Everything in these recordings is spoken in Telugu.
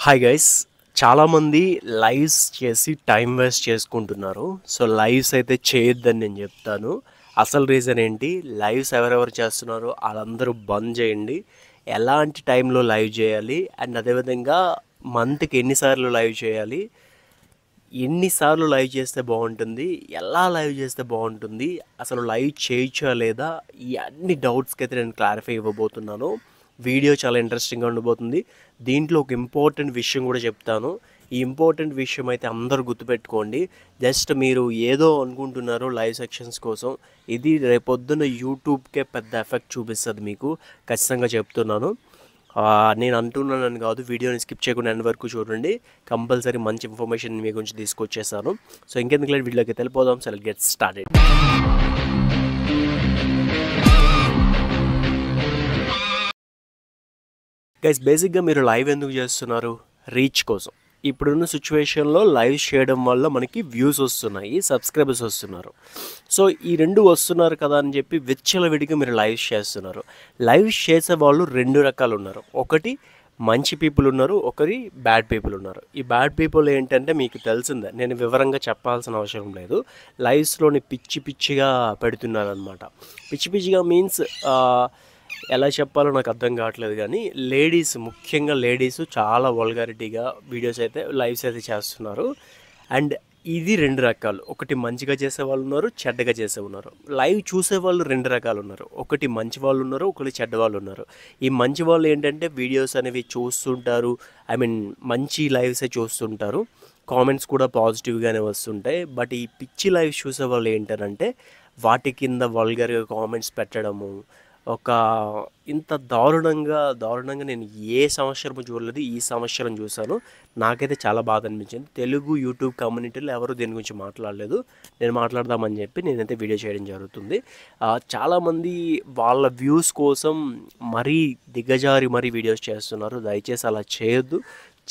హాయ్ గైస్, చాలామంది లైవ్స్ చేసి టైం వేస్ట్ చేసుకుంటున్నారు. సో లైవ్స్ అయితే చేయొద్దని నేను చెప్తాను. అసలు రీజన్ ఏంటి, లైవ్స్ ఎవరెవరు చేస్తున్నారో వాళ్ళందరూ బంద్ చేయండి. ఎలాంటి టైంలో లైవ్ చేయాలి అండ్ అదేవిధంగా మంత్కి ఎన్నిసార్లు లైవ్ చేయాలి, ఎన్నిసార్లు లైవ్ చేస్తే బాగుంటుంది, ఎలా లైవ్ చేస్తే బాగుంటుంది, అసలు లైవ్ చేయొచ్చా లేదా, ఈ అన్ని డౌట్స్కి అయితే నేను క్లారిఫై ఇవ్వబోతున్నాను. వీడియో చాలా ఇంట్రెస్టింగ్గా ఉండబోతుంది. దీంట్లో ఒక ఇంపార్టెంట్ విషయం కూడా చెప్తాను. ఈ ఇంపార్టెంట్ విషయం అయితే అందరూ గుర్తుపెట్టుకోండి. జస్ట్ మీరు ఏదో అనుకుంటున్నారు లైవ్ సెక్షన్స్ కోసం, ఇది రేపొద్దున యూట్యూబ్కే పెద్ద ఎఫెక్ట్ చూపిస్తుంది మీకు, ఖచ్చితంగా చెప్తున్నాను. నేను అంటున్నానని కాదు, వీడియోని స్కిప్ చేయకుండా ఎండ్ వరకు చూడండి. కంపల్సరీ మంచి ఇన్ఫర్మేషన్ మీ గురించి తీసుకొచ్చేసాను. సో ఇంకెందుకు లేదు, వీడియోకి వెళ్ళిపోదాం. So let's get started. Guys, బేసిక్గా మీరు లైవ్ ఎందుకు చేస్తున్నారు? రీచ్ కోసం. ఇప్పుడున్న సిచ్యువేషన్లో లైవ్ చేయడం వల్ల మనకి వ్యూస్ వస్తున్నాయి, సబ్స్క్రైబర్స్ వస్తున్నారు. సో ఈ రెండు వస్తున్నారు కదా అని చెప్పి విచ్చలవిడిగా మీరు లైవ్ చేస్తున్నారు. లైవ్ చేసే వాళ్ళు రెండు రకాలు ఉన్నారు. ఒకటి మంచి పీపుల్ ఉన్నారు, ఒకరి బ్యాడ్ పీపుల్ ఉన్నారు. ఈ బ్యాడ్ పీపుల్ ఏంటంటే మీకు తెలిసిందే, నేను వివరంగా చెప్పాల్సిన అవసరం లేదు. లైవ్స్లోని పిచ్చి పిచ్చిగా పెడుతున్నారు అనమాట. పిచ్చి పిచ్చిగా మీన్స్ ఎలా చెప్పాలో నాకు అర్థం కావట్లేదు, కానీ లేడీస్, ముఖ్యంగా లేడీస్ చాలా వల్గారిటీగా వీడియోస్ అయితే లైవ్స్ అయితే చేస్తున్నారు. అండ్ ఇది రెండు రకాలు. ఒకటి మంచిగా చేసే వాళ్ళు ఉన్నారు, చెడ్డగా చేసే ఉన్నారు. లైవ్ చూసే వాళ్ళు రెండు రకాలు ఉన్నారు. ఒకటి మంచి వాళ్ళు ఉన్నారు, ఒకటి చెడ్డ వాళ్ళు ఉన్నారు. ఈ మంచి వాళ్ళు ఏంటంటే వీడియోస్ అనేవి చూస్తుంటారు, మంచి లైవ్సే చూస్తుంటారు, కామెంట్స్ కూడా పాజిటివ్గానే వస్తుంటాయి. బట్ ఈ పిచ్చి లైవ్ చూసే వాళ్ళు ఏంటంటే వాటి కింద వల్గర్గా కామెంట్స్ పెట్టడము, ఒక ఇంత దారుణంగా నేను ఏ సంవత్సరం చూడలేదు, ఈ సంవత్సరం చూశాను. నాకైతే చాలా బాధ అనిపించింది. తెలుగు యూట్యూబ్ కమ్యూనిటీలో ఎవరు దీని గురించి మాట్లాడలేదు. నేను మాట్లాడదామని చెప్పి నేనైతే వీడియో చేయడం జరుగుతుంది. చాలామంది వాళ్ళ వ్యూస్ కోసం మరీ దిగజారి మరీ వీడియోస్ చేస్తున్నారు. దయచేసి అలా చేయొద్దు.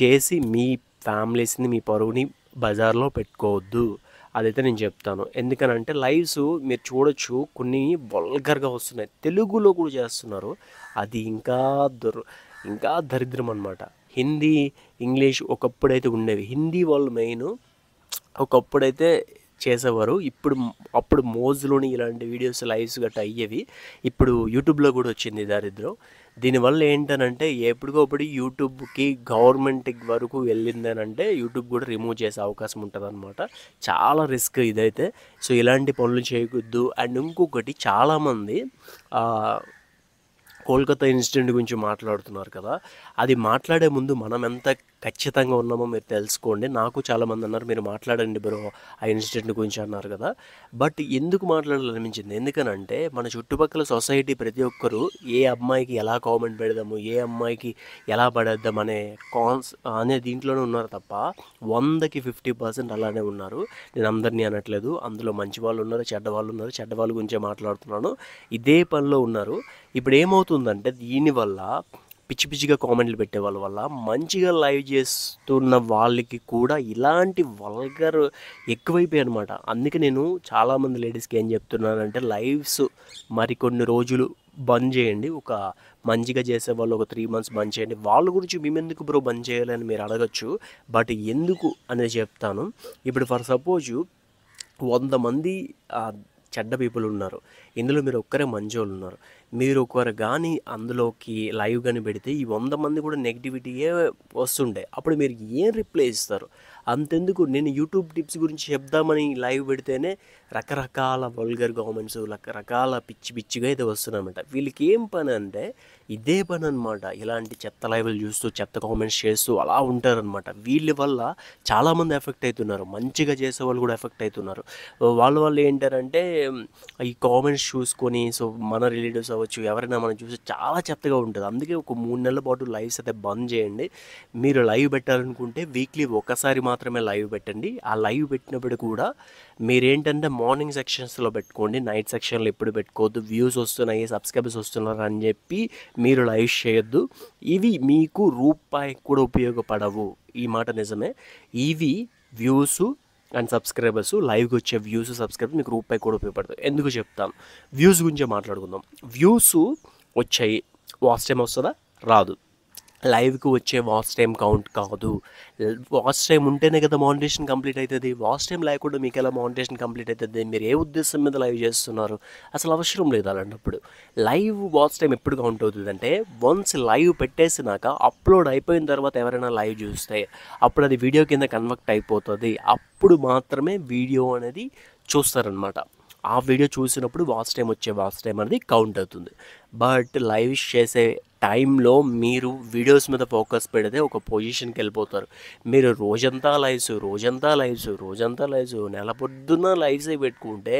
చేసి మీ ఫ్యామిలీస్ని, మీ పరువుని బజార్లో పెట్టుకోవద్దు. అదైతే నేను చెప్తాను. ఎందుకనంటే లైవ్స్ మీరు చూడొచ్చు, కొన్ని వల్గర్గా వస్తున్నాయి, తెలుగులో కూడా చేస్తున్నారు. అది ఇంకా దరిద్రం అనమాట. హిందీ, ఇంగ్లీష్ ఒకప్పుడైతే ఉండేవి. హిందీ వాళ్ళు మెయిన్ ఒకప్పుడైతే చేసేవారు. అప్పుడు మోజులోని ఇలాంటి వీడియోస్ లైవ్స్ గట్రా అయ్యేవి. ఇప్పుడు యూట్యూబ్లో కూడా వచ్చింది దరిద్రం. దీనివల్ల ఏంటనంటే ఎప్పటికప్పుడు యూట్యూబ్కి గవర్నమెంట్ వరకు వెళ్ళిందనంటే యూట్యూబ్ కూడా రిమూవ్ చేసే అవకాశం ఉంటుంది అనమాట. చాలా రిస్క్ ఇదైతే. సో ఇలాంటి పనులు చేయకూడదు. అండ్ ఇంకొకటి, చాలామంది కోల్కతా ఇన్సిడెంట్ గురించి మాట్లాడుతున్నారు కదా, అది మాట్లాడే ముందు మనం ఎంత ఖచ్చితంగా ఉన్నామో మీరు తెలుసుకోండి. నాకు చాలామంది అన్నారు మీరు మాట్లాడండి బ్రో ఆ ఇన్సిడెంట్ గురించి అన్నారు కదా. బట్ ఎందుకు మాట్లాడాలనిపించింది, ఎందుకనంటే మన చుట్టుపక్కల సొసైటీ ప్రతి ఒక్కరూ ఏ అమ్మాయికి ఎలా కామెంట్ పెడదాము, ఏ అమ్మాయికి ఎలా పడేద్దాం అనే దీంట్లోనే ఉన్నారు తప్ప 100కి 50% అలానే ఉన్నారు. నేను అందరినీ అనట్లేదు, అందులో మంచి వాళ్ళు ఉన్నారు, చెడ్డ వాళ్ళు ఉన్నారు. చెడ్డ వాళ్ళ గురించే మాట్లాడుతున్నాను. ఇదే పనిలో ఉన్నారు. ఇప్పుడు ఏమవుతుందంటే దీనివల్ల పిచ్చి పిచ్చిగా కామెంట్లు పెట్టే వాళ్ళ వల్ల మంచిగా లైవ్ చేస్తున్న వాళ్ళకి కూడా ఇలాంటి వల్గర్ ఎక్కువైపోయాయి అనమాట. అందుకే నేను చాలామంది లేడీస్కి ఏం చెప్తున్నానంటే లైవ్స్ మరికొన్ని రోజులు బంద్ చేయండి. ఒక మంచిగా చేసే వాళ్ళు ఒక 3 months బంద్ చేయండి. వాళ్ళ గురించి మేమెందుకు బ్రో బంద్ చేయాలని మీరు అడగచ్చు. బట్ ఎందుకు అనేది చెప్తాను. ఇప్పుడు ఫర్ సపోజ్ 100 మంది చెడ్డ పీపుల్ ఉన్నారు, ఇందులో మీరు ఒక్కరే మంచోళ్ళు ఉన్నారు. మీరు ఒకరు కానీ అందులోకి లైవ్ కానీ పెడితే ఈ 100 మంది కూడా నెగిటివిటీయే వస్తుండే. అప్పుడు మీరు ఏం రిప్లై ఇస్తారు? అంతెందుకు, నేను యూట్యూబ్ టిప్స్ గురించి చెప్దామని లైవ్ పెడితేనే రకరకాల వల్గర్ కామెంట్స్, రకరకాల పిచ్చి పిచ్చిగా అయితే వస్తున్నాయన్నమాట. వీళ్ళకి ఏం పని అంటే ఇదే పని అనమాట. ఇలాంటి చెత్త లైవ్లు చూస్తూ చెత్త కామెంట్స్ చేస్తూ అలా ఉంటారనమాట. వీళ్ళ వల్ల చాలామంది ఎఫెక్ట్ అవుతున్నారు. మంచిగా చేసే వాళ్ళు కూడా ఎఫెక్ట్ అవుతున్నారు. వాళ్ళు ఏంటారంటే ఈ కామెంట్స్ చూసుకొని, సో మన రిలేటివ్స్ అవ్వచ్చు, ఎవరైనా మనం చూసి చాలా చెత్తగా ఉంటుంది. అందుకే ఒక 3 నెలల పాటు లైవ్స్ అయితే బంద్ చేయండి. మీరు లైవ్ పెట్టాలనుకుంటే వీక్లీ ఒకసారి మాత్రమే లైవ్ పెట్టండి. ఆ లైవ్ పెట్టినప్పుడు కూడా మీరేంటంటే మార్నింగ్ సెక్షన్స్లో పెట్టుకోండి, నైట్ సెక్షన్లో ఎప్పుడు పెట్టుకోవద్దు. వ్యూస్ వస్తున్నాయి, సబ్స్క్రైబర్స్ వస్తున్నారు అని చెప్పి మీరు లైవ్ చేయొద్దు. ఇవి మీకు రూపాయి కూడా ఉపయోగపడవు. ఈ మాట నిజమే. ఇవి వ్యూస్ అండ్ సబ్స్క్రైబర్స్, లైవ్కి వచ్చే వ్యూస్, సబ్స్క్రైబర్స్ మీకు రూపాయి కూడా ఉపయోగపడతాయి. ఎందుకు చెప్తాను. వ్యూస్ గురించే మాట్లాడుకుందాం. వ్యూస్ వచ్చాయి, వాచ్ టైం వస్తుందా? రాదు. లైవ్కి వచ్చే వాచ్ టైం కౌంట్ కాదు. వాచ్ టైం ఉంటేనే కదా మానిటేషన్ కంప్లీట్ అవుతుంది. వాచ్ టైం లేకుండా మీకు ఎలా మానిటేషన్ కంప్లీట్ అవుతుంది? మీరు ఏ ఉద్దేశం మీద లైవ్ చేస్తున్నారు? అసలు అవసరం లేదు అలాంటప్పుడు. లైవ్ వాచ్ టైం ఎప్పుడు కౌంట్ అవుతుంది అంటే, వన్స్ లైవ్ పెట్టేసినాక అప్లోడ్ అయిపోయిన తర్వాత ఎవరైనా లైవ్ చూస్తే అప్పుడు అది వీడియో కింద కన్వర్ట్ అయిపోతుంది. అప్పుడు మాత్రమే వీడియో అనేది చూస్తారనమాట. ఆ వీడియో చూసినప్పుడు వాచ్ టైం అనేది కౌంట్ అవుతుంది. బట్ లైవ్ చేసే టైంలో మీరు వీడియోస్ మీద ఫోకస్ పెడితే ఒక పొజిషన్కి వెళ్ళిపోతారు. మీరు రోజంతా లైవ్స్ నెల పొద్దున్న లైవ్సే పెట్టుకుంటే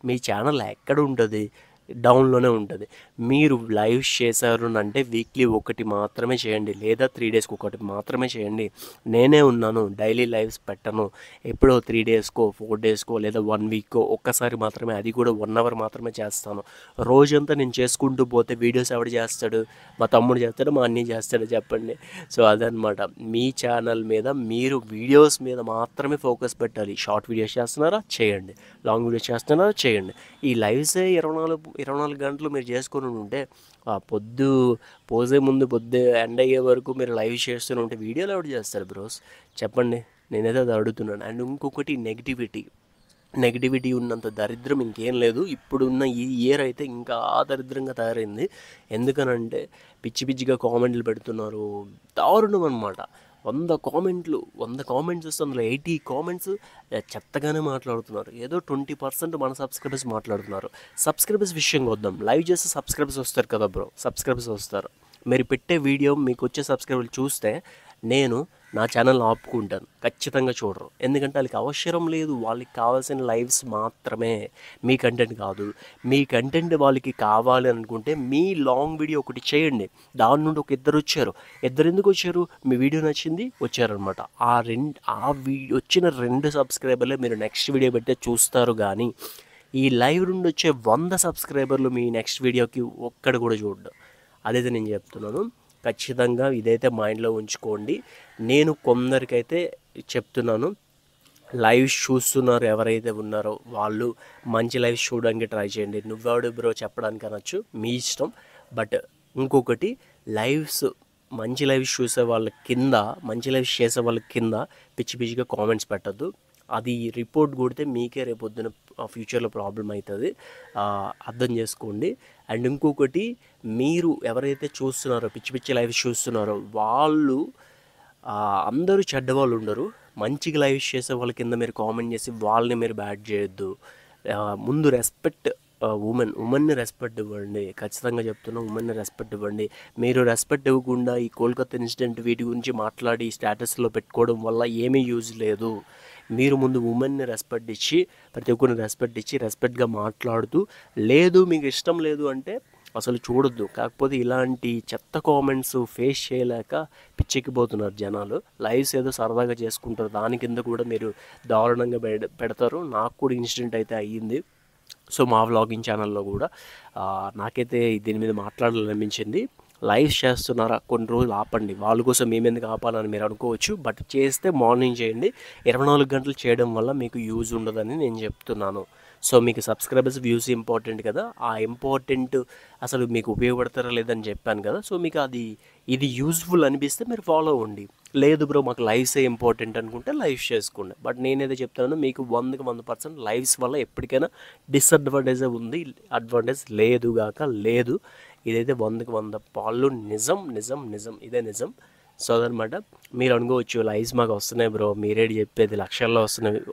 మీ ఛానల్ ఎక్కడ ఉంటుంది? డౌన్లోనే ఉంటుంది. మీరు లైవ్ చేశారు అంటే వీక్లీ ఒకటి మాత్రమే చేయండి, లేదా 3 డేస్కి ఒకటి మాత్రమే చేయండి. నేనే ఉన్నాను, డైలీ లైవ్స్ పెట్టను. ఎప్పుడో 3 డేస్కో 4 డేస్కో లేదా 1 వీక్కో ఒక్కసారి మాత్రమే, అది కూడా 1 అవర్ మాత్రమే చేస్తాను. రోజంతా నేను చేసుకుంటూ పోతే వీడియోస్ ఎవడు చేస్తాడు? మా తమ్ముడు చేస్తాడు, మా అన్నయ్య చేస్తాడు, చెప్పండి. సో అదనమాట. మీ ఛానల్ మీద మీరు వీడియోస్ మీద మాత్రమే ఫోకస్ పెట్టాలి. షార్ట్ వీడియోస్ చేస్తున్నారా? చేయండి. లాంగ్ వీడియోస్ చేస్తున్నారా? చేయండి. ఈ లైవ్సే 24 గంటలు మీరు చేసుకొని ఉంటే, పొద్దు ఎండ్ అయ్యే వరకు మీరు లైవ్ చేస్తూనే ఉంటే వీడియోలు ఎవరు చేస్తారు బ్రోస్? చెప్పండి. నేనైతే అది అడుగుతున్నాను. అండ్ ఇంకొకటి, నెగిటివిటీ ఉన్నంత దరిద్రం ఇంకేం లేదు. ఇప్పుడున్న ఈ ఇయర్ అయితే ఇంకా దరిద్రంగా తయారైంది. ఎందుకనంటే పిచ్చిగా కామెంట్లు పెడుతున్నారు, దారుణం అనమాట. 100 కామెంట్స్ వస్తే అందులో 80 కామెంట్స్ చెత్తగానే మాట్లాడుతున్నారు. ఏదో 20% మన సబ్స్క్రైబర్స్ మాట్లాడుతున్నారు. సబ్స్క్రైబర్స్ విషయంగా వద్దాం. లైవ్ చేస్తే సబ్స్క్రైబర్స్ వస్తారు కదా బ్రో, సబ్స్క్రైబర్స్ వస్తారు. మీరు పెట్టే వీడియో మీకు వచ్చే సబ్స్క్రైబర్లు చూస్తే నేను నా ఛానల్ ఆపుకుంటాను. ఖచ్చితంగా చూడరు. ఎందుకంటే వాళ్ళకి అవసరం లేదు. వాళ్ళకి కావాల్సిన లైవ్స్ మాత్రమే, మీ కంటెంట్ కాదు. మీ కంటెంట్ వాళ్ళకి కావాలి అనుకుంటే మీ లాంగ్ వీడియో ఒకటి చేయండి. దాని నుండి ఒక ఇద్దరు ఎందుకు వచ్చారు? మీ వీడియో నచ్చింది వచ్చారనమాట. వచ్చిన 2 సబ్స్క్రైబర్లే మీరు నెక్స్ట్ వీడియో పెట్టే చూస్తారు. కానీ ఈ లైవ్ నుండి వచ్చే 100 సబ్స్క్రైబర్లు మీ నెక్స్ట్ వీడియోకి ఒక్కడు కూడా చూడడం. అదైతే నేను చెప్తున్నాను. ఖచ్చితంగా ఇదైతే మైండ్లో ఉంచుకోండి. నేను కొందరికైతే చెప్తున్నాను, లైవ్స్ చూస్తున్నారు ఎవరైతే ఉన్నారో వాళ్ళు మంచి లైవ్స్ చూడడానికి ట్రై చేయండి. నువ్వెవడు బ్రో చెప్పడానికి అనొచ్చు, మీ ఇష్టం. బట్ ఇంకొకటి, మంచి లైవ్స్ చేసే వాళ్ళ కింద పిచ్చిగా కామెంట్స్ పెట్టద్దు. అది రిపోర్ట్ కొడితే మీకే రేపొద్దున ఫ్యూచర్లో ప్రాబ్లం అవుతుంది. అర్థం చేసుకోండి. అండ్ ఇంకొకటి, మీరు ఎవరైతే చూస్తున్నారో పిచ్చి లైవ్స్ చూస్తున్నారో వాళ్ళు అందరూ చెడ్డవాళ్ళు ఉండరు. మంచిగా లైవ్స్ చేసే వాళ్ళ కింద మీరు కామెంట్ చేసి వాళ్ళని మీరు బ్యాడ్ చేయొద్దు. ముందు ఉమెన్ని రెస్పెక్ట్ ఇవ్వండి. ఖచ్చితంగా చెప్తున్నా, ఉమెన్ని రెస్పెక్ట్ ఇవ్వండి. మీరు రెస్పెక్ట్ ఇవ్వకుండా ఈ కోల్కతా ఇన్సిడెంట్ వీటి గురించి మాట్లాడి స్టేటస్లో పెట్టుకోవడం వల్ల ఏమీ యూజ్ లేదు. మీరు ముందు ఉమెన్ని ప్రతి ఒక్కరిని రెస్పెక్ట్గా మాట్లాడుతూ, లేదు మీకు ఇష్టం లేదు అంటే అసలు చూడొద్దు. కాకపోతే ఇలాంటి చెత్త కామెంట్స్ ఫేస్ చేయలేక పిచ్చెక్కిపోతున్నారు జనాలు. లైవ్స్ ఏదో సరదాగా చేసుకుంటారు, దాని కింద కూడా మీరు దారుణంగా పెడతారు. నాకు కూడా ఇన్సిడెంట్ అయితే అయ్యింది. సో మా వ్లాగింగ్ ఛానల్లో కూడా నాకైతే దీని మీద మాట్లాడాలనిపించింది. లైవ్స్ చేస్తున్నారా, కొన్ని రోజులు ఆపండి. వాళ్ళ కోసం మేమెందుకు ఆపాలని మీరు అనుకోవచ్చు. బట్ చేస్తే మార్నింగ్ చేయండి. 24 గంటలు చేయడం వల్ల మీకు యూజ్ ఉండదని నేను చెప్తున్నాను. సో మీకు సబ్స్క్రైబర్స్, వ్యూస్ ఇంపార్టెంట్ కదా. ఆ ఇంపార్టెంట్ అసలు మీకు ఉపయోగపడతారా లేదని చెప్పాను కదా. సో మీకు ఇది యూజ్ఫుల్ అనిపిస్తే మీరు ఫాలో అవ్వండి. లేదు బ్రో మాకు లైవ్సే ఇంపార్టెంట్ అనుకుంటే లైవ్స్ చేసుకోండి. బట్ నేనైతే చెప్తాను, మీకు 100% లైవ్స్ వల్ల ఎప్పటికైనా డిసడ్వాంటేజే ఉంది, అడ్వాంటేజ్ లేదు. ఇదైతే 100% పాళ్ళు నిజం. ఇదే నిజం. సో అదనమాట. మీరు అనుకోవచ్చు, లైవ్స్ మాకు వస్తున్నాయి బ్రో, మీరేది చెప్పేది, లక్షల్లో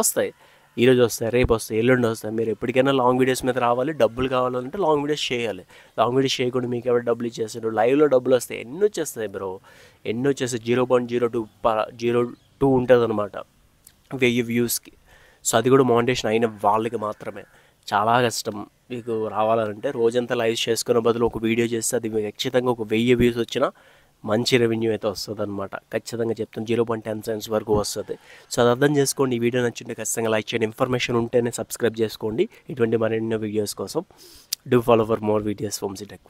వస్తాయి. ఈరోజు వస్తాయి, రేపు వస్తాయి, ఎల్లుండి వస్తాయి. మీరు ఎప్పటికైనా లాంగ్ వీడియోస్ మీద రావాలి, డబ్బులు కావాలంటే లాంగ్ వీడియోస్ చేయాలి. లాంగ్ వీడియోస్ చేయకుండా మీకు ఎవరు డబ్బులు ఇచ్చేస్తారు? లైవ్లో డబ్బులు వస్తాయి, ఎన్ని వచ్చేస్తాయి బ్రో, 0.02 ఉంటుంది అనమాట 1000 వ్యూస్కి. సో అది కూడా మానిటేషన్ అయిన వాళ్ళకి మాత్రమే. చాలా కష్టం మీకు రావాలంటే. రోజంతా లైవ్స్ చేసుకునే బదులు ఒక వీడియో చేస్తే అది ఖచ్చితంగా ఒక 1000 వ్యూస్ వచ్చినా మంచి రెవెన్యూ అయితే వస్తుంది అనమాట. ఖచ్చితంగా చెప్తాను, 0.10 cents వరకు వస్తుంది. సో అది అర్థం చేసుకోండి. ఈ వీడియో నచ్చింటే ఖచ్చితంగా లైక్ చేయండి. ఇన్ఫర్మేషన్ ఉంటేనే సబ్స్క్రైబ్ చేసుకోండి. ఇటువంటి మరెన్నో వీడియోస్ కోసం do follow for more videos from సిటెక్.